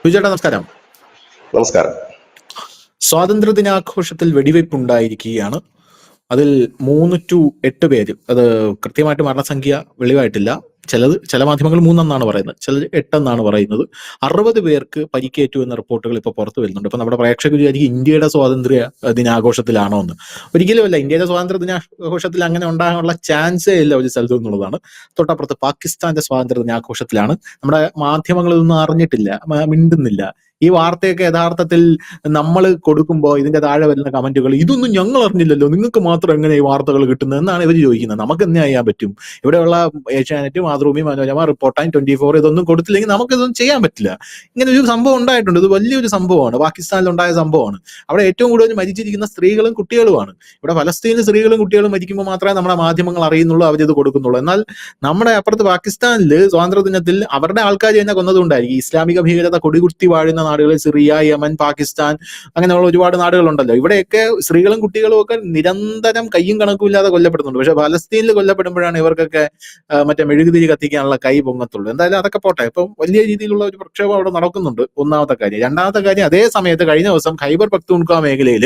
സുചേട്ടാ നമസ്കാരം. നമസ്കാരം. സ്വാതന്ത്ര്യ ദിനാഘോഷത്തിൽ വെടിവയ്പ് ഉണ്ടായിരിക്കുകയാണ്. അതിൽ 3 to 8 പേര്, അത് കൃത്യമായിട്ട് മരണസംഖ്യ വെളിവായിട്ടില്ല. ചില മാധ്യമങ്ങൾ 3 എന്നാണ് പറയുന്നത്, ചിലർ 8 എന്നാണ് പറയുന്നത്. 60 പേർക്ക് പരിക്കേറ്റു എന്ന റിപ്പോർട്ടുകൾ ഇപ്പോൾ പുറത്തു വരുന്നുണ്ട്. ഇപ്പൊ നമ്മുടെ പ്രേക്ഷകർ വിചാരിക്കും ഇന്ത്യയുടെ സ്വാതന്ത്ര്യ ദിനാഘോഷത്തിലാണോ എന്ന്. ഒരിക്കലുമല്ല. ഇന്ത്യയുടെ സ്വാതന്ത്ര്യ ദിനാഘോഷത്തിൽ അങ്ങനെ ഉണ്ടാകാനുള്ള ചാൻസേ ഇല്ല ഒരു സ്ഥലത്തു എന്നുള്ളതാണ്. തൊട്ടപ്പുറത്ത് പാകിസ്ഥാന്റെ സ്വാതന്ത്ര്യ ദിനാഘോഷത്തിലാണ്. നമ്മുടെ മാധ്യമങ്ങൾ ഇതൊന്നും അറിഞ്ഞിട്ടില്ല, മിണ്ടുന്നില്ല. ഈ വാർത്തയൊക്കെ യഥാർത്ഥത്തിൽ നമ്മൾ കൊടുക്കുമ്പോൾ ഇതിന്റെ താഴെ വരുന്ന കമന്റുകൾ, ഇതൊന്നും ഞങ്ങൾ അറിഞ്ഞില്ലല്ലോ, നിങ്ങൾക്ക് മാത്രം എങ്ങനെ ഈ വാർത്തകൾ കിട്ടുന്നത് എന്നാണ് ഇവർ ചോദിക്കുന്നത്. നമുക്ക് എന്ത് ചെയ്യാൻ പറ്റും? ഇവിടെയുള്ള ഏഷ്യാനെറ്റ്, മാതൃഭൂമി, മനോരമ, റിപ്പോർട്ട് ടൈം, 24 ഇതൊന്നും കൊടുത്തില്ലെങ്കിൽ നമുക്കിതൊന്നും ചെയ്യാൻ പറ്റില്ല. ഇങ്ങനെ ഒരു സംഭവം ഉണ്ടായിട്ടുണ്ട്. ഇത് വലിയൊരു സംഭവമാണ്. പാകിസ്ഥാനിലുണ്ടായ സംഭവമാണ്. അവിടെ ഏറ്റവും കൂടുതൽ മരിച്ചിരിക്കുന്ന സ്ത്രീകളും കുട്ടികളുമാണ്. ഇവിടെ ഫലസ്തീനിൽ സ്ത്രീകളും കുട്ടികളും മരിക്കുമ്പോൾ മാത്രമേ നമ്മുടെ മാധ്യമങ്ങൾ അറിയുന്നുള്ളൂ, അവരിത് കൊടുക്കുന്നുള്ളൂ. എന്നാൽ നമ്മുടെ അപ്പുറത്ത് പാകിസ്ഥാനിൽ സ്വാതന്ത്ര്യ ദിനത്തിൽ അവരുടെ ആൾക്കാർ തന്നെ കൊന്നതുകൊണ്ടായിരിക്കും. ഇസ്ലാമിക ഭീകരത കൊടികുത്തി വാഴുന്ന നാടുകളിൽ സിറിയ, യമൻ, പാകിസ്ഥാൻ, അങ്ങനെയുള്ള ഒരുപാട് നാടുകളുണ്ടല്ലോ. ഇവിടെയൊക്കെ സ്ത്രീകളും കുട്ടികളും ഒക്കെ നിരന്തരം കയ്യും കണക്കും ഇല്ലാതെ കൊല്ലപ്പെടുന്നുണ്ട്. പക്ഷെ ഫലസ്തീനിൽ കൊല്ലപ്പെടുമ്പോഴാണ് ഇവർക്കൊക്കെ മറ്റേ മെഴുകുതിരി കത്തിക്കാനുള്ള കൈ പൊങ്ങത്തുള്ളൂ. എന്തായാലും അതൊക്കെ പോട്ടെ. ഇപ്പം വലിയ രീതിയിലുള്ള ഒരു പ്രക്ഷോഭം അവിടെ നടക്കുന്നുണ്ട്, ഒന്നാമത്തെ കാര്യം. രണ്ടാമത്തെ കാര്യം, അതേ സമയത്ത് കഴിഞ്ഞ ദിവസം ഖൈബർ പഖ്തൂൺഖ്വ മേഖലയിൽ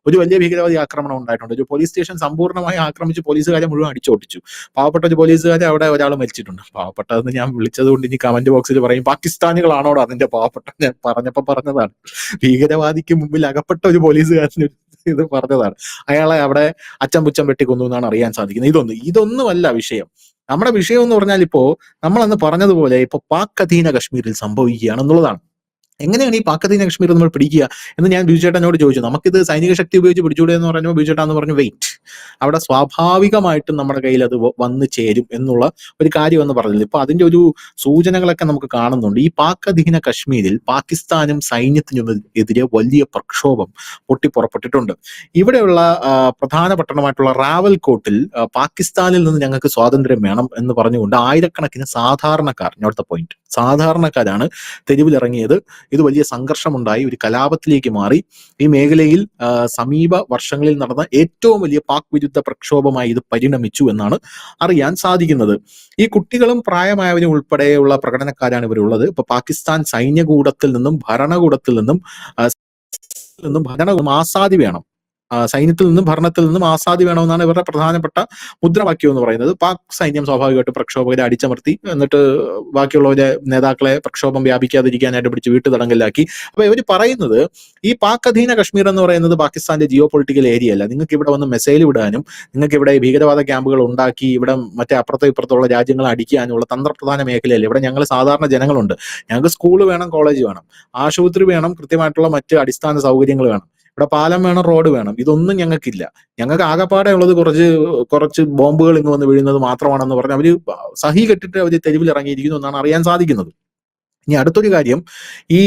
ഒരു വലിയ ഭീകരവാദി ആക്രമണം ഉണ്ടായിട്ടുണ്ട്. ഒരു പോലീസ് സ്റ്റേഷൻ സമ്പൂർണ്ണമായി ആക്രമിച്ച് പോലീസുകാരെ മുഴുവൻ അടിച്ചോട്ടിച്ചു. പാവപ്പെട്ട ഒരു പോലീസുകാരെ അവിടെ ഒരാൾ മരിച്ചിട്ടുണ്ട്. പാവപ്പെട്ടതെന്ന് ഞാൻ വിളിച്ചത് കൊണ്ട് ഇനി കമന്റ് ബോക്സിൽ പറയും പാകിസ്ഥാനികളാണോടോ അതിന്റെ പാവപ്പെട്ട. ഞാൻ പറഞ്ഞതാണ്, ഭീകരവാദിക്ക് മുമ്പിൽ അകപ്പെട്ട ഒരു പോലീസുകാരന് ഇത് പറഞ്ഞതാണ്. അയാളെ അവിടെ അച്ചം പുച്ചം വെട്ടിക്കൊന്നു എന്നാണ് അറിയാൻ സാധിക്കുന്നത്. ഇതൊന്നുമല്ല വിഷയം. നമ്മുടെ വിഷയം എന്ന് പറഞ്ഞാൽ ഇപ്പോ നമ്മളന്ന് പറഞ്ഞതുപോലെ ഇപ്പൊ പാക് അധീന കശ്മീരിൽ സംഭവിക്കുകയാണെന്നുള്ളതാണ്. എങ്ങനെയാണ് ഈ പാക് അധീന കശ്മീർ നമ്മൾ പിടിക്കുക എന്ന് ഞാൻ ബിജുചേട്ടനോട് ചോദിച്ചു. നമുക്കിത് സൈനിക ശക്തി ഉപയോഗിച്ച് പിടിച്ചൂടെ എന്ന് പറഞ്ഞപ്പോൾ ബിജുചേട്ടാന്ന് പറഞ്ഞു വെയിറ്റ്, അവിടെ സ്വാഭാവികമായിട്ടും നമ്മുടെ കയ്യിൽ അത് വന്നു ചേരും എന്നുള്ള ഒരു കാര്യം എന്ന് പറഞ്ഞില്ല. ഇപ്പൊ അതിന്റെ ഒരു സൂചനകളൊക്കെ നമുക്ക് കാണുന്നുണ്ട്. ഈ പാക് അധീന കശ്മീരിൽ പാകിസ്ഥാനും സൈന്യത്തിനും എതിരെ വലിയ പ്രക്ഷോഭം പൊട്ടിപ്പുറപ്പെട്ടിട്ടുണ്ട്. ഇവിടെയുള്ള പ്രധാന പട്ടണമായിട്ടുള്ള റാവൽകോട്ടിൽ പാകിസ്ഥാനിൽ നിന്ന് ഞങ്ങൾക്ക് സ്വാതന്ത്ര്യം വേണം എന്ന് പറഞ്ഞുകൊണ്ട് ആയിരക്കണക്കിന് സാധാരണക്കാർ, നോട്ട് ദ പോയിന്റ്, സാധാരണക്കാരാണ് തെരുവിലിറങ്ങിയത്. ഇത് വലിയ സംഘർഷമുണ്ടായി, ഒരു കലാപത്തിലേക്ക് മാറി. ഈ മേഖലയിൽ സമീപ വർഷങ്ങളിൽ നടന്ന ഏറ്റവും വലിയ പാക് വിരുദ്ധ പ്രക്ഷോഭമായി ഇത് പരിണമിച്ചു എന്നാണ് അറിയാൻ സാധിക്കുന്നത്. ഈ കുട്ടികളും പ്രായമായവരും ഉൾപ്പെടെയുള്ള പ്രകടനക്കാരാണ് ഇവരുള്ളത്. ഇപ്പൊ പാകിസ്ഥാൻ സൈന്യകൂടത്തിൽ നിന്നും ഭരണകൂടത്തിൽ നിന്നും ഭരണം ആസാദി വേണം, സൈന്യത്തിൽ നിന്നും ഭരണത്തിൽ നിന്നും ആസാദി വേണമെന്നാണ് ഇവരുടെ പ്രധാനപ്പെട്ട മുദ്രാവാക്യം എന്ന് പറയുന്നത്. പാക് സൈന്യം സ്വാഭാവികമായിട്ട് പ്രക്ഷോഭകരെ അടിച്ചമർത്തി, എന്നിട്ട് ബാക്കിയുള്ളവരെ നേതാക്കളെ പ്രക്ഷോഭം വ്യാപിക്കാതിരിക്കാനായിട്ട് പിടിച്ച് വീട്ടുതടങ്കലിലാക്കി. അപ്പൊ ഇവർ പറയുന്നത് ഈ പാക് അധീന കശ്മീർ എന്ന് പറയുന്നത് പാകിസ്ഥാന്റെ ജിയോ പൊളിറ്റിക്കൽ ഏരിയ അല്ല. നിങ്ങൾക്ക് ഇവിടെ വന്ന് മെസൈൽ വിടാനും നിങ്ങൾക്ക് ഇവിടെ ഭീകരവാദ ക്യാമ്പുകൾ ഉണ്ടാക്കി ഇവിടെ മറ്റേ അപ്പുറത്തോ ഇപ്പുറത്തുള്ള രാജ്യങ്ങളെ അടിക്കാനുള്ള തന്ത്രപ്രധാന മേഖലയല്ല. ഇവിടെ ഞങ്ങൾ സാധാരണ ജനങ്ങളുണ്ട്. ഞങ്ങൾക്ക് സ്കൂള് വേണം, കോളേജ് വേണം, ആശുപത്രി വേണം, കൃത്യമായിട്ടുള്ള മറ്റ് അടിസ്ഥാന സൗകര്യങ്ങൾ വേണം, ഇവിടെ പാലം വേണം, റോഡ് വേണം. ഇതൊന്നും ഞങ്ങൾക്കില്ല. ഞങ്ങൾക്ക് ആകെപ്പാടെ ഉള്ളത് കുറച്ച് ബോംബുകൾ ഇങ്ങ് വന്ന് വീഴുന്നത് മാത്രമാണെന്ന് പറഞ്ഞ് അവര് സഹി കെട്ടിട്ട് അവര് തെരുവിൽ ഇറങ്ങിയിരിക്കുന്നു എന്നാണ് അറിയാൻ സാധിക്കുന്നത്. ഇനി അടുത്തൊരു കാര്യം, ഈ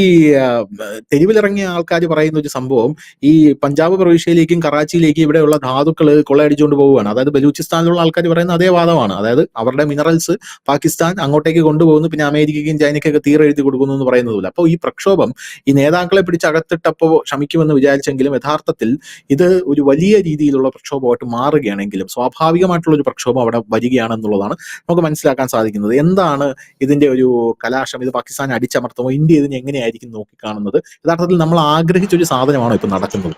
തെരുവിലിറങ്ങിയ ആൾക്കാർ പറയുന്ന ഒരു സംഭവം, ഈ പഞ്ചാബ് പ്രവിശ്യയിലേക്കും കറാച്ചിയിലേക്കും ഇവിടെയുള്ള ധാതുക്കൾ കൊള്ളയടിച്ചുകൊണ്ട് പോവുകയാണ്. അതായത് ബലൂചിസ്ഥാനിലുള്ള ആൾക്കാർ പറയുന്ന അതേ വാദമാണ്. അതായത് അവരുടെ മിനറൽസ് പാകിസ്ഥാൻ അങ്ങോട്ടേക്ക് കൊണ്ടുപോകുന്നു, പിന്നെ അമേരിക്കയ്ക്കും ചൈനയ്ക്കൊക്കെ തീരെഴുതി കൊടുക്കുന്നു എന്ന് പറയുന്നതില്ല. അപ്പോൾ ഈ പ്രക്ഷോഭം ഈ നേതാക്കളെ പിടിച്ച് അകത്തിട്ടപ്പോൾ ശമിക്കുമെന്ന് വിചാരിച്ചെങ്കിലും യഥാർത്ഥത്തിൽ ഇത് ഒരു വലിയ രീതിയിലുള്ള പ്രക്ഷോഭമായിട്ട് മാറുകയാണെങ്കിലും സ്വാഭാവികമായിട്ടുള്ള ഒരു പ്രക്ഷോഭം അവിടെ വരികയാണെന്നുള്ളതാണ് നമുക്ക് മനസ്സിലാക്കാൻ സാധിക്കുന്നത്. എന്താണ് ഇതിന്റെ ഒരു കലാശം? ഇത് പാകിസ്ഥാൻ അടിച്ചമർത്തുമോ? ഇന്ത്യ ഇതിനെ എങ്ങനെയായിരിക്കും നോക്കിക്കാണുന്നത്? യഥാർത്ഥത്തിൽ നമ്മൾ ആഗ്രഹിച്ച ഒരു സാധനമാണോ ഇപ്പൊ നടക്കുന്നത്?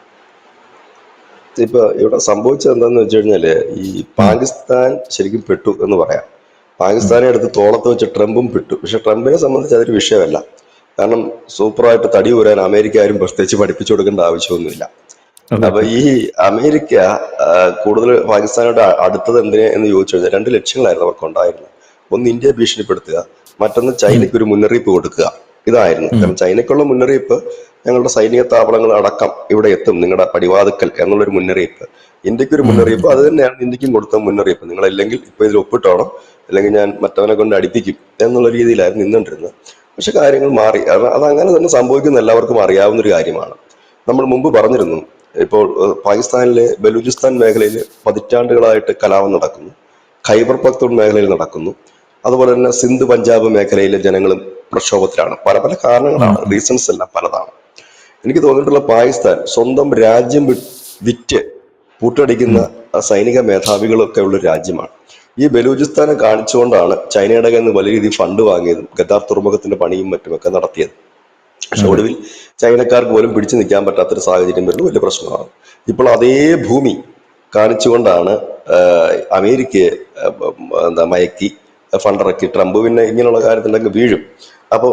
ഇപ്പൊ ഇവിടെ സംഭവിച്ചത് എന്താന്ന് വെച്ച് കഴിഞ്ഞാല്, ഈ പാകിസ്ഥാൻ ശരിക്കും പെട്ടു എന്ന് പറയാം. പാകിസ്ഥാനെ അടുത്ത് തോളത്ത് വെച്ച് ട്രംപും പെട്ടു. പക്ഷെ ട്രംപിനെ സംബന്ധിച്ച് അതൊരു വിഷയമല്ല. കാരണം സൂപ്പറായിട്ട് തടി ഊരാൻ അമേരിക്ക ആരും പ്രത്യേകിച്ച് പഠിപ്പിച്ചു കൊടുക്കേണ്ട ആവശ്യമൊന്നുമില്ല. അപ്പൊ ഈ അമേരിക്ക കൂടുതൽ പാകിസ്ഥാനോട് അടുത്തത് എന്തിനെ എന്ന് ചോദിച്ചു കഴിഞ്ഞാൽ 2 ലക്ഷ്യങ്ങളായിരുന്നു അവർക്ക് ഉണ്ടായിരുന്നത്. ഒന്ന് ഇന്ത്യയെ ഭീഷണിപ്പെടുത്തുക, മറ്റൊന്ന് ചൈനയ്ക്ക് ഒരു മുന്നറിയിപ്പ് കൊടുക്കുക. ഇതായിരുന്നു. കാരണം ചൈനയ്ക്കുള്ള മുന്നറിയിപ്പ് ഞങ്ങളുടെ സൈനിക താവളങ്ങൾ അടക്കം ഇവിടെ എത്തും, നിങ്ങളുടെ പടിവാതുക്കൽ എന്നുള്ളൊരു മുന്നറിയിപ്പ്. ഇന്ത്യക്കൊരു മുന്നറിയിപ്പ്, അത് തന്നെയാണ് ഇന്ത്യക്കും കൊടുത്ത മുന്നറിയിപ്പ്. നിങ്ങളല്ലെങ്കിൽ ഇപ്പൊ ഇതിൽ ഒപ്പിട്ടോണം, അല്ലെങ്കിൽ ഞാൻ മറ്റവനെ കൊണ്ട് അടിപ്പിക്കും എന്നുള്ള രീതിയിലായിരുന്നു നിന്നുകൊണ്ടിരുന്നത്. പക്ഷെ കാര്യങ്ങൾ മാറി. അതങ്ങനെ തന്നെ സംഭവിക്കുന്ന എല്ലാവർക്കും അറിയാവുന്ന ഒരു കാര്യമാണ്. നമ്മൾ മുമ്പ് പറഞ്ഞിരുന്നു, ഇപ്പോൾ പാകിസ്ഥാനിലെ ബലൂചിസ്ഥാൻ മേഖലയിൽ പതിറ്റാണ്ടുകളായിട്ട് കലാപം നടക്കുന്നു, ഖൈബർ പഖ്തൂൺ മേഖലയിൽ നടക്കുന്നു, അതുപോലെ തന്നെ സിന്ധ് പഞ്ചാബ് മേഖലയിലെ ജനങ്ങളും പ്രക്ഷോഭത്തിലാണ്. പല പല കാരണങ്ങളാണ്, റീസൺസ് എല്ലാം പലതാണ്. എനിക്ക് തോന്നിയിട്ടുള്ള പാകിസ്ഥാൻ സ്വന്തം രാജ്യം വിറ്റ് പൂട്ടടിക്കുന്ന സൈനിക മേധാവികളൊക്കെ ഉള്ള രാജ്യമാണ്. ഈ ബലൂചിസ്ഥാനെ കാണിച്ചുകൊണ്ടാണ് ചൈനയുടെ കയ്യിൽ നിന്ന് വലിയ രീതിയിൽ ഫണ്ട് വാങ്ങിയതും ഗദാർ തുറമുഖത്തിന്റെ പണിയും മറ്റുമൊക്കെ നടത്തിയത്. പക്ഷെ അതെ. ഒടുവിൽ ചൈനക്കാർക്ക് പോലും പിടിച്ചു നിൽക്കാൻ പറ്റാത്തൊരു സാഹചര്യം വരുന്നത് വലിയ പ്രശ്നമാണ്. ഇപ്പോൾ അതേ ഭൂമി കാണിച്ചുകൊണ്ടാണ് അമേരിക്കയെ എന്താ മയക്കി ഫണ്ടിറക്കി ട്രംപ് പിന്നെ ഇങ്ങനെയുള്ള കാര്യത്തിലൊക്കെ വീഴും. അപ്പോൾ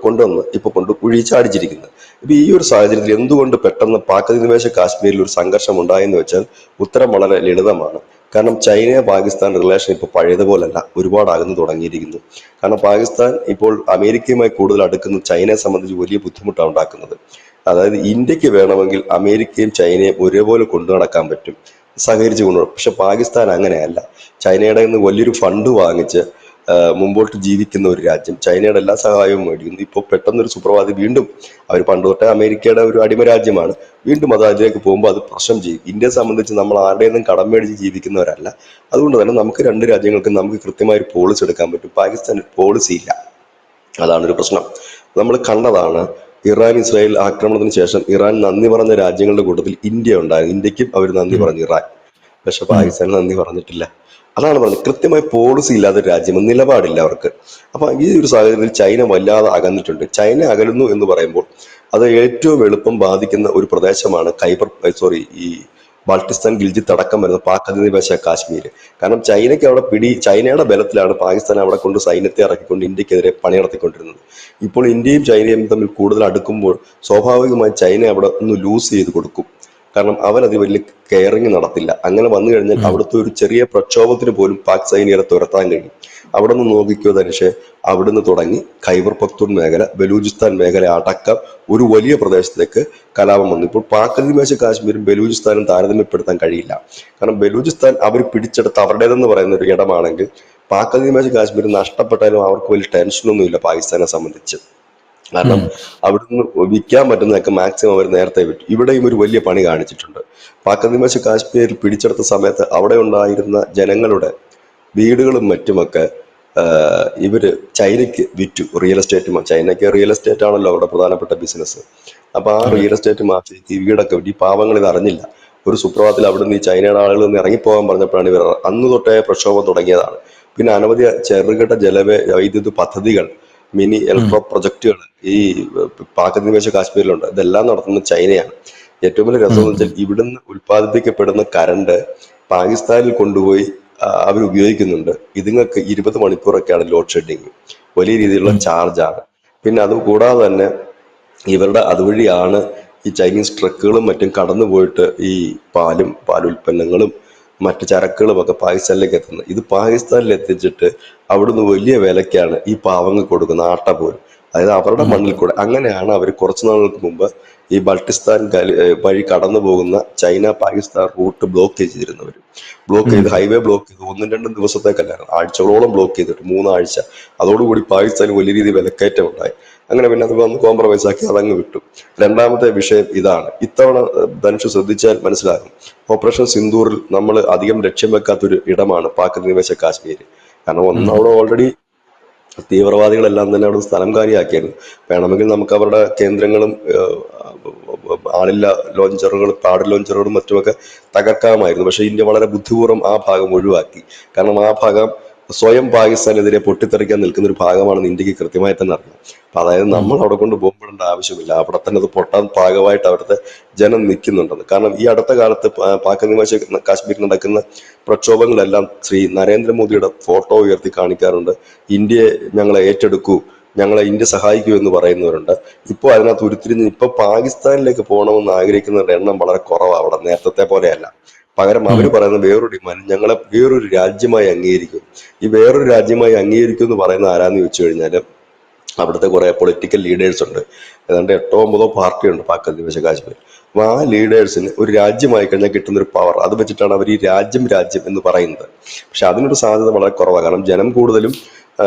കൊണ്ടുവന്ന് ഇപ്പൊ കൊണ്ട് കുഴിച്ചാടിച്ചിരിക്കുന്നത്. ഇപ്പൊ ഈ ഒരു സാഹചര്യത്തിൽ എന്തുകൊണ്ട് പെട്ടെന്ന് പാക് അധിനിവേശ കാശ്മീരിൽ ഒരു സംഘർഷം ഉണ്ടായെന്ന് വെച്ചാൽ ഉത്തരം വളരെ ലളിതമാണ്. കാരണം ചൈന പാകിസ്ഥാൻ റിലേഷൻ ഇപ്പോൾ പഴയതുപോലല്ല, ഒരുപാട് അകന്നു തുടങ്ങിയിരിക്കുന്നു. കാരണം പാകിസ്ഥാൻ ഇപ്പോൾ അമേരിക്കയുമായി കൂടുതൽ അടുക്കുന്നത് ചൈനയെ സംബന്ധിച്ച് വലിയ ബുദ്ധിമുട്ടാണ് ഉണ്ടാക്കുന്നത്. അതായത് ഇന്ത്യക്ക് വേണമെങ്കിൽ അമേരിക്കയും ചൈനയും ഒരേപോലെ കൊണ്ടു നടക്കാൻ പറ്റും, സഹകരിച്ച് കൊണ്ടുപോകും. പക്ഷെ പാകിസ്ഥാൻ അങ്ങനെയല്ല. ചൈനയുടെ നിന്ന് വലിയൊരു ഫണ്ട് വാങ്ങിച്ച് മുമ്പോട്ട് ജീവിക്കുന്ന ഒരു രാജ്യം, ചൈനയുടെ എല്ലാ സഹായവും മേടിക്കുന്നു. ഇപ്പോൾ പെട്ടെന്നൊരു സുപ്രഭാതം വീണ്ടും അവർ പണ്ട് തൊട്ടേ അമേരിക്കയുടെ ഒരു അടിമ രാജ്യമാണ്, വീണ്ടും അത് അതിലേക്ക് പോകുമ്പോൾ അത് പ്രശ്നം ചെയ്യും. ഇന്ത്യയെ സംബന്ധിച്ച് നമ്മൾ ആരുടെയും നിന്നും കടം മേടിച്ച് ജീവിക്കുന്നവരല്ല. അതുകൊണ്ട് തന്നെ നമുക്ക് രണ്ട് രാജ്യങ്ങൾക്കും നമുക്ക് കൃത്യമായ ഒരു പോളിസി എടുക്കാൻ പറ്റും. പാകിസ്ഥാൻ പോളിസി ഇല്ല, അതാണ് ഒരു പ്രശ്നം. നമ്മൾ കണ്ടതാണ് ഇറാൻ ഇസ്രായേൽ ആക്രമണത്തിന് ശേഷം ഇറാൻ നന്ദി പറഞ്ഞ രാജ്യങ്ങളുടെ കൂട്ടത്തിൽ ഇന്ത്യ ഉണ്ടായിരുന്നു. ഇന്ത്യക്കും അവർ നന്ദി ഉം. പറഞ്ഞു ഇറാൻ, പക്ഷെ ഉം. പാകിസ്ഥാൻ നന്ദി പറഞ്ഞിട്ടില്ല. അതാണ് പറഞ്ഞത്, കൃത്യമായ പോളിസി ഇല്ലാത്ത ഒരു രാജ്യം, നിലപാടില്ല അവർക്ക്. അപ്പൊ ഈ ഒരു സാഹചര്യത്തിൽ ചൈന വല്ലാതെ അകന്നിട്ടുണ്ട്. ചൈന അകലുന്നു എന്ന് പറയുമ്പോൾ അത് ഏറ്റവും എളുപ്പം ബാധിക്കുന്ന ഒരു പ്രദേശമാണ് ഈ ബാൾട്ടിസ്ഥാൻ, ഗിൽജിത്ത് അടക്കം വരുന്ന പാക് അധിനിവേശ കാശ്മീർ. കാരണം ചൈനയ്ക്ക് അവിടെ ചൈനയുടെ ബലത്തിലാണ് പാകിസ്ഥാൻ അവിടെ കൊണ്ട് സൈന്യത്തെ ഇറക്കിക്കൊണ്ട് ഇന്ത്യക്കെതിരെ പണി നടത്തിക്കൊണ്ടിരുന്നത്. ഇപ്പോൾ ഇന്ത്യയും ചൈനയും തമ്മിൽ കൂടുതൽ അടുക്കുമ്പോൾ സ്വാഭാവികമായി ചൈന അവിടെ ഒന്ന് ലൂസ് ചെയ്ത് കൊടുക്കും. കാരണം അവനത് വലിയ കെയറിങ് നടത്തില്ല. അങ്ങനെ വന്നു കഴിഞ്ഞാൽ ഉം. അവിടുത്തെ ഒരു ചെറിയ പ്രക്ഷോഭത്തിന് പോലും പാക് സൈനികരെ തുരത്താൻ കഴിയും. അവിടെ നിന്ന് നോക്കിക്കോ ധനുഷെ, അവിടുന്ന് തുടങ്ങി ഖൈബർ പഖ്തൂൺ മേഖല, ബലൂചിസ്ഥാൻ മേഖല അടക്കം ഒരു വലിയ പ്രദേശത്തേക്ക് കലാപം വന്നു. ഇപ്പോൾ പാക് അധിനിവേശ കാശ്മീരും ബലൂചിസ്ഥാനും താരതമ്യപ്പെടുത്താൻ കഴിയില്ല. കാരണം ബലൂചിസ്ഥാൻ അവർ പിടിച്ചെടുത്ത അവരുടേതെന്ന് പറയുന്ന ഒരു ഇടമാണെങ്കിൽ പാക് അധിനിവേശ കാശ്മീർ നഷ്ടപ്പെട്ടാലും അവർക്ക് വലിയ ടെൻഷനൊന്നുമില്ല പാകിസ്ഥാനെ സംബന്ധിച്ച്. കാരണം ഉം. അവിടുന്ന് വിൽക്കാൻ പറ്റുന്നതൊക്കെ മാക്സിമം അവർ നേരത്തെ വിറ്റു. ഇവിടെയും ഒരു വലിയ പണി കാണിച്ചിട്ടുണ്ട്. പാക് അധിനിവേശ കാശ്മീരിൽ പിടിച്ചെടുത്ത സമയത്ത് അവിടെ ഉണ്ടായിരുന്ന ജനങ്ങളുടെ വീടുകളും മറ്റുമൊക്കെ ഇവര് ചൈനയ്ക്ക് വിറ്റു. റിയൽ എസ്റ്റേറ്റ്, ചൈനയ്ക്ക് റിയൽ എസ്റ്റേറ്റ് ആണല്ലോ അവരുടെ പ്രധാനപ്പെട്ട ബിസിനസ്. അപ്പൊ ആ അതെ. റിയൽ എസ്റ്റേറ്റ് മാഫിയക്ക് ഈ വീടൊക്കെ വിറ്റ്. ഈ പാവങ്ങൾ ഇത് അറിഞ്ഞില്ല. ഒരു സുപ്രഭാതത്തിൽ അവിടുന്ന് ഈ ചൈനയുടെ ആളുകൾ നിന്ന് ഇറങ്ങിപ്പോകാൻ പറഞ്ഞപ്പോഴാണ് ഇവർ, അന്ന് തൊട്ടേ പ്രക്ഷോഭം തുടങ്ങിയതാണ്. പിന്നെ അനവധി ചെറുകിട വൈദ്യുത പദ്ധതികൾ, മിനി ഉം. ഇലക്ട്രോ പ്രൊജക്ടുകൾ ഈ പാക് അധിനിവേശ കാശ്മീരിലുണ്ട്. ഇതെല്ലാം നടത്തുന്നത് ചൈനയാണ്. ഏറ്റവും വലിയ രസം ഉം. എന്ന് ഉം. വെച്ചാൽ ഇവിടുന്ന് ഉൽപ്പാദിപ്പിക്കപ്പെടുന്ന കറണ്ട് പാകിസ്ഥാനിൽ കൊണ്ടുപോയി അവർ ഉപയോഗിക്കുന്നുണ്ട്. ഇതുങ്ങൾക്ക് 20 മണിക്കൂറൊക്കെയാണ് ലോഡ് ഷെഡിങ്, വലിയ രീതിയിലുള്ള ഉം. ചാർജാണ്. പിന്നെ അത് കൂടാതെ തന്നെ ഇവരുടെ അതുവഴിയാണ് ഈ ചൈനീസ് ട്രക്കുകളും മറ്റും കടന്നു പോയിട്ട് ഈ പാലുൽപ്പന്നങ്ങളും മറ്റു ചരക്കുകളും ഒക്കെ പാകിസ്ഥാനിലേക്ക് എത്തുന്നത്. ഇത് പാകിസ്ഥാനിൽ എത്തിച്ചിട്ട് അവിടുന്ന് വലിയ വിലയ്ക്കാണ് ഈ പാവങ്ങൾക്ക് കൊടുക്കുന്ന ആട്ട പോലും. അതായത് അവരുടെ ഉം. മണ്ണിൽ കൂടെ. അങ്ങനെയാണ് അവർ കുറച്ചു നാളുകൾക്ക് മുമ്പ് ഈ ബൾട്ടിസ്ഥാൻ വഴി കടന്നു പോകുന്ന ചൈന പാകിസ്ഥാൻ റൂട്ട് ബ്ലോക്ക് ചെയ്തിരുന്നവർ. ബ്ലോക്ക് ഉം. ചെയ്ത് ഹൈവേ ബ്ലോക്ക് ചെയ്ത് 1-2 ദിവസത്തേക്കല്ലായിരുന്നു, ആഴ്ചകളോളം ബ്ലോക്ക് ചെയ്തിട്ട് 3 ആഴ്ച. അതോടുകൂടി പാകിസ്ഥാന് വലിയ രീതിയിൽ വിലക്കയറ്റം ഉണ്ടായി. അങ്ങനെ പിന്നെ അത് വന്ന് കോംപ്രമൈസ് ആക്കി അതങ്ങ് വിട്ടു. രണ്ടാമത്തെ വിഷയം ഇതാണ്. ഇത്തവണ ധനുഷ് ശ്രദ്ധിച്ചാൽ മനസ്സിലാകും, ഓപ്പറേഷൻ സിന്ദൂറിൽ നമ്മൾ അധികം ലക്ഷ്യം വെക്കാത്തൊരു ഇടമാണ് പാക് അധിനിവേശ കാശ്മീർ. കാരണം ഒന്ന്, ഉം. അവിടെ ഓൾറെഡി തീവ്രവാദികളെല്ലാം തന്നെ അവിടെ സ്ഥലം കാലിയാക്കിയായിരുന്നു. വേണമെങ്കിൽ നമുക്ക് അവരുടെ കേന്ദ്രങ്ങളും ആളില്ല ലോഞ്ചറുകളും പാഡ് ലോഞ്ചറുകളും മറ്റുമൊക്കെ തകർക്കാമായിരുന്നു. പക്ഷെ ഇന്ത്യ വളരെ ബുദ്ധിപൂർവ്വം ആ ഭാഗം ഒഴിവാക്കി. കാരണം ആ ഭാഗം സ്വയം പാകിസ്ഥാനെതിരെ പൊട്ടിത്തെറിക്കാൻ നിൽക്കുന്ന ഒരു ഭാഗമാണെന്ന് ഇന്ത്യക്ക് കൃത്യമായി തന്നെ അറിയാം. അപ്പൊ അതായത് ഉം. നമ്മൾ അവിടെ കൊണ്ട് ബോംബിടേണ്ട ആവശ്യമില്ല, അവിടെ തന്നെ അത് പൊട്ടാൻ പാകമായിട്ട് അവിടുത്തെ ജനം നിൽക്കുന്നുണ്ടെന്ന്. കാരണം ഈ അടുത്ത കാലത്ത് പാക് അധിനിവേശ കാശ്മീരിൽ നടക്കുന്ന പ്രക്ഷോഭങ്ങളെല്ലാം ശ്രീ നരേന്ദ്രമോദിയുടെ ഫോട്ടോ ഉയർത്തി കാണിക്കാറുണ്ട്. ഇന്ത്യയെ ഞങ്ങളെ ഏറ്റെടുക്കൂ, ഞങ്ങളെ ഇന്ത്യ സഹായിക്കൂ എന്ന് പറയുന്നവരുണ്ട്. ഇപ്പോൾ അതിനകത്ത് ഉരുത്തിരിഞ്ഞ് ഇപ്പൊ പാകിസ്ഥാനിലേക്ക് പോകണമെന്ന് ആഗ്രഹിക്കുന്നവരുടെ എണ്ണം വളരെ കുറവാണ് അവിടെ, നേരത്തെ പോലെയല്ല. പകരം അവർ ഉം. പറയുന്ന വേറൊരു ഡിമാൻഡ്, ഞങ്ങളെ വേറൊരു രാജ്യമായി അംഗീകരിക്കും. ഈ വേറൊരു രാജ്യമായി അംഗീകരിക്കും എന്ന് പറയുന്ന ആരാന്ന് ചോദിച്ചു കഴിഞ്ഞാൽ അവിടുത്തെ കുറെ പൊളിറ്റിക്കൽ ലീഡേഴ്സ് ഉണ്ട്. ഏതാണ്ട് 8-9 പാർട്ടിയുണ്ട് പാക് അധിനിവേശ കാശ്മീർ. അപ്പൊ ആ ലീഡേഴ്സിന് ഒരു രാജ്യമായി കഴിഞ്ഞാൽ കിട്ടുന്ന ഒരു പവർ, അത് വെച്ചിട്ടാണ് അവർ ഈ രാജ്യം എന്ന് പറയുന്നത്. പക്ഷെ അതിനൊരു സാധ്യത വളരെ കുറവാണ്. കാരണം ജനം കൂടുതലും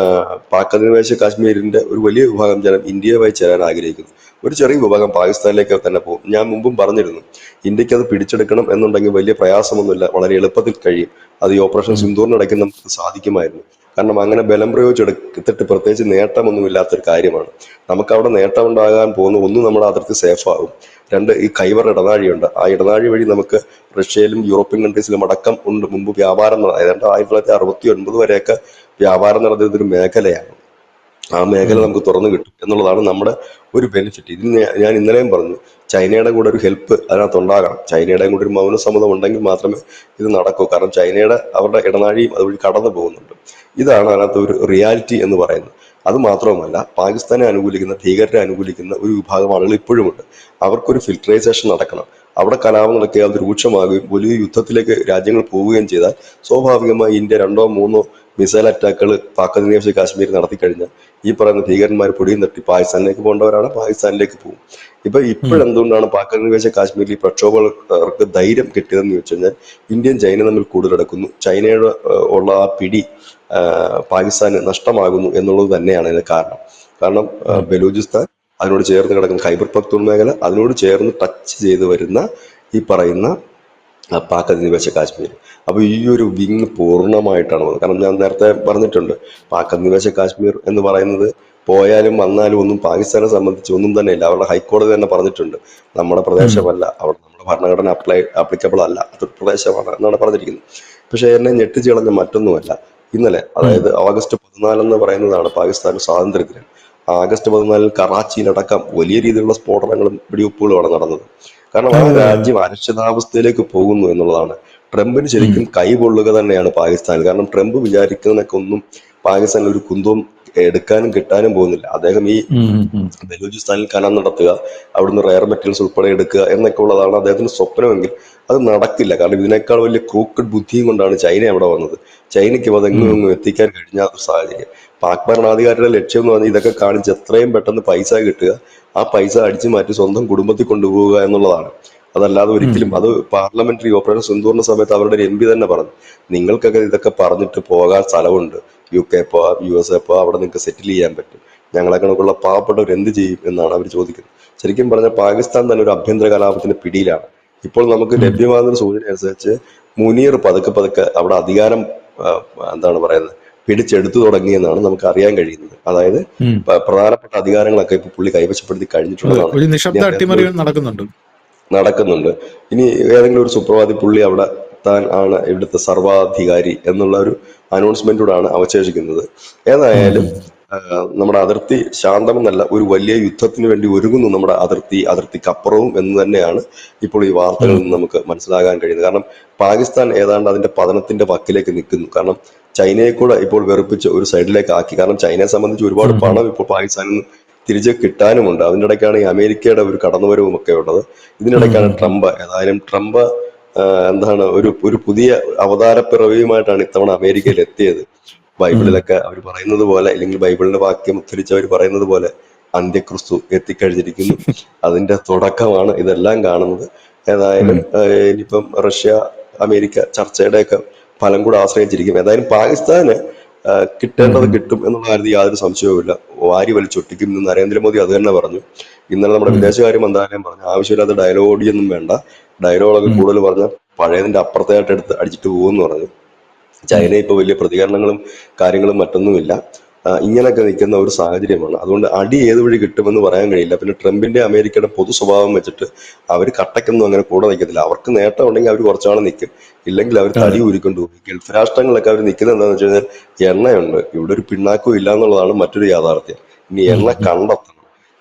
പാക് അധിനിവേശ കാശ്മീരിന്റെ ഒരു വലിയ വിഭാഗം ജനം ഇന്ത്യയുമായി ചേരാൻ ആഗ്രഹിക്കുന്നു. ഒരു ചെറിയ വിഭാഗം പാകിസ്ഥാനിലേക്ക് തന്നെ പോകും. ഞാൻ മുമ്പും പറഞ്ഞിരുന്നു, ഇന്ത്യക്ക് അത് പിടിച്ചെടുക്കണം എന്നുണ്ടെങ്കിൽ വലിയ പ്രയാസമൊന്നുമില്ല, വളരെ എളുപ്പത്തിൽ കഴിയും. അത് ഈ ഓപ്പറേഷൻ ഉം. സിന്ദൂറിനിടയ്ക്ക് നമുക്ക് സാധിക്കുമായിരുന്നു. കാരണം അങ്ങനെ ബലം പ്രയോഗിച്ചെടുത്തിട്ട് പ്രത്യേകിച്ച് നേട്ടമൊന്നുമില്ലാത്തൊരു കാര്യമാണ്. നമുക്ക് അവിടെ നേട്ടമുണ്ടാകാൻ പോകുന്ന ഒന്ന്, നമ്മുടെ അതിർത്തി സേഫ് ആകും. 2, ഈ ഖൈബർ ഇടനാഴിയുണ്ട്. ആ ഇടനാഴി വഴി നമുക്ക് റഷ്യയിലും യൂറോപ്യൻ കൺട്രീസിലും അടക്കം ഉണ്ട് മുമ്പ് വ്യാപാരം ഏതാണ്ട് 1969 വരെയൊക്കെ വ്യാപാരം നടന്നിരുന്നൊരു മേഖലയാണ്. ആ മേഖല ഉം. നമുക്ക് തുറന്നു കിട്ടും എന്നുള്ളതാണ് നമ്മുടെ ഒരു ബെനിഫിറ്റ്. ഇതിന് ഞാൻ ഇന്നലെയും പറഞ്ഞു, ചൈനയുടെ കൂടെ ഒരു ഹെൽപ്പ് അതിനകത്ത് ഉണ്ടാകണം. ചൈനയുടെയും കൂടെ ഒരു മൗനസമ്മതം ഉണ്ടെങ്കിൽ മാത്രമേ ഇത് നടക്കൂ. കാരണം അവരുടെ ഇടനാഴിയും അതുവഴി കടന്നു പോകുന്നുണ്ട്. ഇതാണ് അതിനകത്ത് ഒരു റിയാലിറ്റി എന്ന് പറയുന്നത്. അത് മാത്രവുമല്ല, പാകിസ്ഥാനെ അനുകൂലിക്കുന്ന, ഭീകരരെ അനുകൂലിക്കുന്ന ഒരു വിഭാഗം ആളുകൾ ഇപ്പോഴുമുണ്ട്. അവർക്കൊരു ഫിൽട്രൈസേഷൻ നടക്കണം. അവിടെ കലാപങ്ങളൊക്കെ അത് രൂക്ഷമാകുകയും വലിയ യുദ്ധത്തിലേക്ക് രാജ്യങ്ങൾ പോവുകയും ചെയ്താൽ സ്വാഭാവികമായി ഇന്ത്യ 2-3 മിസൈൽ അറ്റാക്കുകൾ പാക് അധിനിവേശ കാശ്മീർ നടത്തി കഴിഞ്ഞാൽ ഈ പറയുന്ന ഭീകരന്മാർ പൊടിയും തട്ടി പാകിസ്ഥാനിലേക്ക് പോകേണ്ടവരാണ്, പാകിസ്ഥാനിലേക്ക് പോകും. ഇപ്പോഴെന്തുകൊണ്ടാണ് പാക് അധിനിവേശ കാശ്മീരിൽ ഈ പ്രക്ഷോഭകർക്ക് ധൈര്യം കിട്ടിയതെന്ന് ചോദിച്ചു കഴിഞ്ഞാൽ, ഇന്ത്യയും ചൈന തമ്മിൽ കൂടുതലെടുക്കുന്നു, ചൈനയുടെ ഉള്ള ആ പിടി പാകിസ്ഥാന് നഷ്ടമാകുന്നു എന്നുള്ളത് തന്നെയാണ് ഇതിന് കാരണം. കാരണം ബലൂചിസ്ഥാൻ, അതിനോട് ചേർന്ന് കിടക്കുന്ന ഖൈബർ പഖ്തൂൺ മേഖല, അതിനോട് ചേർന്ന് ടച്ച് ചെയ്ത് വരുന്ന ഈ പറയുന്ന പാക് അധിനിവേശ കാശ്മീർ. അപ്പൊ ഈ ഒരു വിങ് പൂർണ്ണമായിട്ടാണ് വന്നത്. കാരണം ഞാൻ നേരത്തെ പറഞ്ഞിട്ടുണ്ട്, പാക് അധിനിവേശ കാശ്മീർ എന്ന് പറയുന്നത് പോയാലും വന്നാലും ഒന്നും പാകിസ്ഥാനെ സംബന്ധിച്ച് ഒന്നും തന്നെ ഇല്ല. അവരുടെ ഹൈക്കോടതി തന്നെ പറഞ്ഞിട്ടുണ്ട്, നമ്മുടെ പ്രദേശമല്ല, അവിടെ നമ്മുടെ ഭരണഘടന ആപ്ലിക്കബിൾ അല്ല, അതൊരു പ്രദേശമാണ് എന്നാണ് പറഞ്ഞിരിക്കുന്നത്. പക്ഷെ എന്നെ ഞെട്ടിച്ച് കളഞ്ഞ മറ്റൊന്നുമല്ല, ഇന്നലെ, അതായത് August 14 എന്ന് പറയുന്നതാണ് പാകിസ്ഥാൻ സ്വാതന്ത്ര്യദിനം. August 14 കറാച്ചിയിലടക്കം വലിയ രീതിയിലുള്ള സ്ഫോടനങ്ങളും വെടിവെപ്പുകളുമാണ് നടന്നത്. കാരണം ആ രാജ്യം അരക്ഷിതാവസ്ഥയിലേക്ക് പോകുന്നു എന്നുള്ളതാണ്. ട്രംപിന് ശരിക്കും കൈപൊള്ളുക തന്നെയാണ് പാകിസ്ഥാൻ. കാരണം ട്രംപ് വിചാരിക്കുന്നതൊക്കെ ഒന്നും പാകിസ്ഥാനിൽ ഒരു കുന്തവും എടുക്കാനും കിട്ടാനും പോകുന്നില്ല. അദ്ദേഹം ഈ ബലൂചിസ്ഥാനിൽ കനം നടത്തുക, അവിടുന്ന് റയർ മെറ്റീരിയൽസ് ഉൾപ്പെടെ എടുക്കുക എന്നൊക്കെ ഉള്ളതാണ് അദ്ദേഹത്തിന് സ്വപ്നമെങ്കിൽ അത് നടക്കില്ല. കാരണം ഇതിനേക്കാൾ വലിയ ക്രൂക്കഡ് ബുദ്ധിയും കൊണ്ടാണ് ചൈന അവിടെ വന്നത്. ചൈനയ്ക്ക് അതെങ്ങും എത്തിക്കാൻ കഴിഞ്ഞാത്ത സാഹചര്യം. പാക് ഭരണാധികാരിയുടെ ലക്ഷ്യം എന്ന് പറഞ്ഞാൽ ഇതൊക്കെ കാണിച്ച് എത്രയും പെട്ടെന്ന് പൈസ കിട്ടുക, ആ പൈസ അടിച്ചു മാറ്റി സ്വന്തം കുടുംബത്തിൽ കൊണ്ടുപോവുക എന്നുള്ളതാണ്. അതല്ലാതെ ഒരിക്കലും, അത് പാർലമെന്ററി ഓപ്പറേഷൻ സിന്ദൂറിന്റെ സമയത്ത് അവരുടെ ഒരു MP തന്നെ പറഞ്ഞു, നിങ്ങൾക്കൊക്കെ ഇതൊക്കെ പറഞ്ഞിട്ട് പോകാൻ സ്ഥലമുണ്ട്, UK പോവാം, USA പോവാം, അവിടെ നിങ്ങൾക്ക് സെറ്റിൽ ചെയ്യാൻ പറ്റും, ഞങ്ങളെ കണക്കുള്ള പാവപ്പെട്ടവർ എന്ത് ചെയ്യും എന്നാണ് അവർ ചോദിക്കുന്നത്. ശരിക്കും പറഞ്ഞാൽ പാകിസ്ഥാൻ തന്നെ ഒരു ആഭ്യന്തര കലാപത്തിന്റെ പിടിയിലാണ്. ഇപ്പോൾ നമുക്ക് ലഭ്യമാകുന്ന സൂചന അനുസരിച്ച് മുനീർ പതുക്കെ പതുക്കെ അവിടെ അധികാരം എന്താണ് പറയുന്നത്, പിടിച്ചെടുത്തു തുടങ്ങിയെന്നാണ് നമുക്ക് അറിയാൻ കഴിയുന്നത്. അതായത് പ്രധാനപ്പെട്ട അധികാരങ്ങളൊക്കെ ഇപ്പൊ പുള്ളി കൈവശപ്പെടുത്തി കഴിഞ്ഞിട്ടുള്ളതാണ്. നിശബ്ദ അട്ടിമറി നടക്കുന്നുണ്ട്. ഇനി ഏതെങ്കിലും ഒരു സുപ്രഭാതി പുള്ളി അവിടെ താൻ ആണ് ഇവിടുത്തെ സർവാധികാരി എന്നുള്ള ഒരു അനൗൺസ്മെന്റോടാണ് അവശേഷിക്കുന്നത്. ഏതായാലും നമ്മുടെ അതിർത്തി ശാന്തമെന്നല്ല, ഒരു വലിയ യുദ്ധത്തിന് വേണ്ടി ഒരുങ്ങുന്നു നമ്മുടെ അതിർത്തിക്കപ്പുറവും എന്ന് തന്നെയാണ് ഇപ്പോൾ ഈ വാർത്തകളിൽ നിന്ന് നമുക്ക് മനസ്സിലാകാൻ കഴിയുന്നത്. കാരണം പാകിസ്ഥാൻ ഏതാണ്ട് അതിന്റെ പതനത്തിന്റെ വക്കിലേക്ക് നിൽക്കുന്നു. കാരണം ചൈനയെ കൂടെ ഇപ്പോൾ വെറുപ്പിച്ച് ഒരു സൈഡിലേക്ക് ആക്കി. കാരണം ചൈനയെ സംബന്ധിച്ച് ഒരുപാട് പണം ഇപ്പോൾ പാകിസ്ഥാനിൽ നിന്ന് തിരിച്ച് കിട്ടാനുമുണ്ട്. അതിൻ്റെ ഇടയ്ക്കാണ് ഈ അമേരിക്കയുടെ ഒരു കടന്നുവരവും ഒക്കെ ഉള്ളത്. ഇതിനിടയ്ക്കാണ് ട്രംപ്, ഏതായാലും ട്രംപ് ഒരു പുതിയ അവതാരപ്പിറവിയുമായിട്ടാണ് ഇത്തവണ അമേരിക്കയിൽ എത്തിയത്. ബൈബിളിലൊക്കെ അവർ പറയുന്നത് പോലെ, അല്ലെങ്കിൽ ബൈബിളിന്റെ വാക്യം ഉദ്ധരിച്ച് അവർ പറയുന്നത് പോലെ, അന്ത്യക്രിസ്തു എത്തിക്കഴിഞ്ഞിരിക്കുന്നു. അതിന്റെ തുടക്കമാണ് ഇതെല്ലാം കാണുന്നത്. ഏതായാലും ഇനിയിപ്പം റഷ്യ അമേരിക്ക ചർച്ചയുടെയൊക്കെ ഫലം കൂടെ ആശ്രയിച്ചിരിക്കും. ഏതായാലും പാകിസ്ഥാന് കിട്ടേണ്ടത് കിട്ടും എന്നുള്ള കാര്യത്തിൽ യാതൊരു സംശയവുമില്ല. വാരി വലിച്ചൊട്ടിക്കും എന്ന് നരേന്ദ്രമോദി അത് തന്നെ പറഞ്ഞു. ഇന്നലെ നമ്മുടെ വിദേശകാര്യ മന്ത്രാലയം പറഞ്ഞു, ആവശ്യമില്ലാത്ത ഡയലോഗിയൊന്നും വേണ്ട, ഡയലോഗൊക്കെ കൂടുതൽ പറഞ്ഞാൽ പഴയതിന്റെ അപ്പുറത്തായിട്ട് എടുത്ത് അടിച്ചിട്ട് പോകുമെന്ന് പറഞ്ഞു. ചൈന ഇപ്പൊ വലിയ പ്രതികരണങ്ങളും കാര്യങ്ങളും മറ്റൊന്നുമില്ല. ഇങ്ങനെയൊക്കെ നിൽക്കുന്ന ഒരു സാഹചര്യമാണ്. അതുകൊണ്ട് അടി ഏത് വഴി കിട്ടുമെന്ന് പറയാൻ കഴിയില്ല. പിന്നെ ട്രംപിന്റെ അമേരിക്കയുടെ പൊതു സ്വഭാവം വെച്ചിട്ട് അവർ കട്ടയ്ക്കൊന്നും അങ്ങനെ കൂടെ നിൽക്കത്തില്ല. അവർക്ക് നേട്ടം ഉണ്ടെങ്കിൽ അവർ കുറച്ചാൾ നിൽക്കും, ഇല്ലെങ്കിൽ അവർ തടി ഊരിക്കൊണ്ട് പോകും. ഗൾഫ് രാഷ്ട്രങ്ങളിലൊക്കെ അവർ നിൽക്കുന്നത് എന്താണെന്ന് വെച്ച് കഴിഞ്ഞാൽ, എണ്ണയുണ്ട്, ഇവിടെ ഒരു പിണ്ണാക്കും ഇല്ല എന്നുള്ളതാണ് മറ്റൊരു യാഥാർത്ഥ്യം. ഇനി എണ്ണ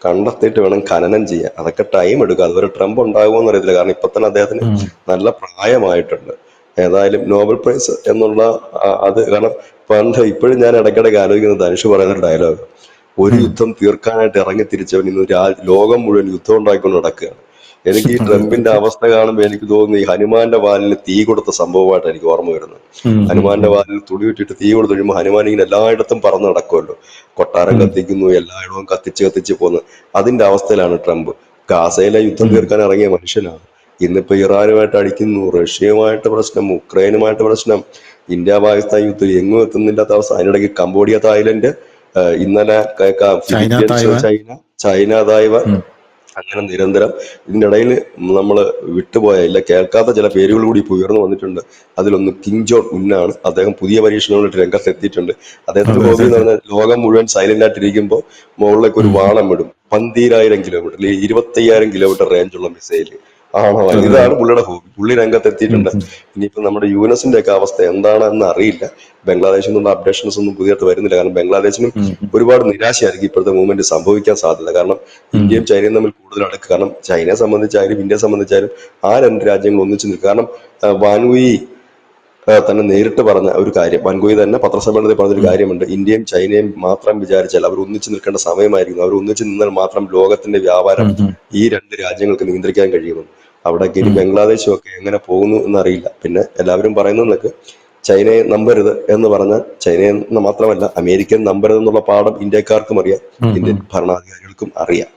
കണ്ടെത്തിയിട്ട് വേണം ഖനനം ചെയ്യാൻ. അതൊക്കെ ടൈം എടുക്കും. അതുവരെ ട്രംപ് ഉണ്ടാകുമോ അറിയത്തില്ല. കാരണം ഇപ്പൊ തന്നെ അദ്ദേഹത്തിന് നല്ല പ്രായമായിട്ടുണ്ട്. ഏതായാലും നോബൽ പ്രൈസ് എന്നുള്ള അത്, കാരണം ഇപ്പോഴും ഞാൻ ഇടയ്ക്കിടയ്ക്ക് ആലോചിക്കുന്നത് ധനുഷ് പറയുന്ന ഡയലോഗ്, ഒരു യുദ്ധം തീർക്കാനായിട്ട് ഇറങ്ങി തിരിച്ചവൻ ഇന്ന് ലോകം മുഴുവൻ യുദ്ധം ഉണ്ടാക്കിക്കൊണ്ട് നടക്കുകയാണ്. എനിക്ക് ഈ ട്രംപിന്റെ അവസ്ഥ കാണുമ്പോൾ എനിക്ക് തോന്നുന്നു ഈ ഹനുമാന്റെ വാലിന് തീ കൊടുത്ത സംഭവമായിട്ട് എനിക്ക് ഓർമ്മ വരുന്നത്. ഹനുമാന്റെ വാലിൽ തുടിവിട്ടിട്ട് തീ കൊടുത്തു കഴിയുമ്പോൾ ഹനുമാൻ ഇങ്ങനെ എല്ലായിടത്തും പറന്ന് നടക്കുമല്ലോ, കൊട്ടാരം കത്തിക്കുന്നു, എല്ലായിടവും കത്തിച്ച് പോകുന്നു. അതിന്റെ അവസ്ഥയിലാണ് ട്രംപ്. ഗാസയിലെ യുദ്ധം തീർക്കാൻ ഇറങ്ങിയ മനുഷ്യനാണ്. ഇന്നിപ്പോ ഇറാനുമായിട്ട് അടിക്കുന്നു, റഷ്യയുമായിട്ട് പ്രശ്നം, ഉക്രൈനുമായിട്ട് പ്രശ്നം, ഇന്ത്യ പാകിസ്ഥാൻ യുദ്ധം എങ്ങും എത്തുന്നില്ലാത്ത അവസ്ഥ. അതിനിടയ്ക്ക് കംബോഡിയ, തായ്ലൻഡ്, ഇന്നലെ ചൈന തായ്വാൻ, അങ്ങനെ നിരന്തരം. ഇതിന്റെ ഇടയിൽ നമ്മൾ വിട്ടുപോയ, ഇല്ല കേൾക്കാത്ത ചില പേരുകൾ കൂടി ഇപ്പോൾ ഉയർന്നു വന്നിട്ടുണ്ട്. അതിലൊന്ന് കിം ജോങ് ഉന്നാണ്. അദ്ദേഹം പുതിയ പരീക്ഷണങ്ങളായിട്ട് രംഗത്തെത്തിയിട്ടുണ്ട്. അദ്ദേഹത്തിന്റെ ഹോബി എന്ന് പറഞ്ഞാൽ ലോകം മുഴുവൻ സൈലന്റ് ആയിട്ടിരിക്കുമ്പോൾ മുകളിലേക്ക് ഒരു വാണം വിടും. 12,000 കിലോമീറ്റർ അല്ലെങ്കിൽ 25,000 കിലോമീറ്റർ റേഞ്ചുള്ള മിസൈല്. ആണോ? അതെ അതെ. ഇതാണ് പുള്ളിയുടെ ഹോബി. പുള്ളി രംഗത്തെത്തിയിട്ടുണ്ട്. ഉം. ഇനിയിപ്പോ നമ്മുടെ യുഎസിന്റെ ഒക്കെ അവസ്ഥ എന്താണെന്ന് അറിയില്ല. ബംഗ്ലാദേശിൽ നിന്നുള്ള അപ്ഡേഷൻസ് ഒന്നും പുതിയതായിട്ട് വരുന്നില്ല. കാരണം ബംഗ്ലാദേശിനും ഉം. ഉം. ഒരുപാട് നിരാശയായിരിക്കും ഇപ്പോഴത്തെ മൂവ്മെന്റ് സംഭവിക്കാൻ സാധ്യത. കാരണം ഉം. ഇന്ത്യയും ചൈനയും തമ്മിൽ കൂടുതൽ അടുക്കുക. കാരണം ചൈനയെ സംബന്ധിച്ചായാലും ഇന്ത്യയെ സംബന്ധിച്ചായാലും ആ രണ്ട് രാജ്യങ്ങൾ ഒന്നിച്ചു നിൽക്കും. കാരണം വാൻവി തന്നെ നേരിട്ട് പറഞ്ഞ ഒരു കാര്യം, വാൻകോയി തന്നെ പത്രസമ്മേളനത്തിൽ പറഞ്ഞൊരു ഉം. കാര്യമുണ്ട്. ഇന്ത്യയും ചൈനയും മാത്രം വിചാരിച്ചാൽ അവർ ഒന്നിച്ചു നിൽക്കേണ്ട സമയമായിരിക്കുന്നു. അവർ ഒന്നിച്ചു നിന്നാൽ മാത്രം ലോകത്തിന്റെ വ്യാപാരം ഉം. ഉം. ഈ രണ്ട് രാജ്യങ്ങൾക്ക് നിയന്ത്രിക്കാൻ കഴിയുമെന്ന്. അവിടേക്ക് ഇനി ഉം. ബംഗ്ലാദേശും ഒക്കെ എങ്ങനെ പോകുന്നു എന്നറിയില്ല. പിന്നെ എല്ലാവരും പറയുന്നതൊക്കെ ചൈനയെ നമ്പരുത് എന്ന് പറഞ്ഞാൽ ചൈനയെ മാത്രമല്ല അമേരിക്കൻ നമ്പരുത് എന്നുള്ള പാഠം ഇന്ത്യക്കാർക്കും അറിയാം, ഉം. ഇന്ത്യൻ ഉം. ഭരണാധികാരികൾക്കും അറിയാം.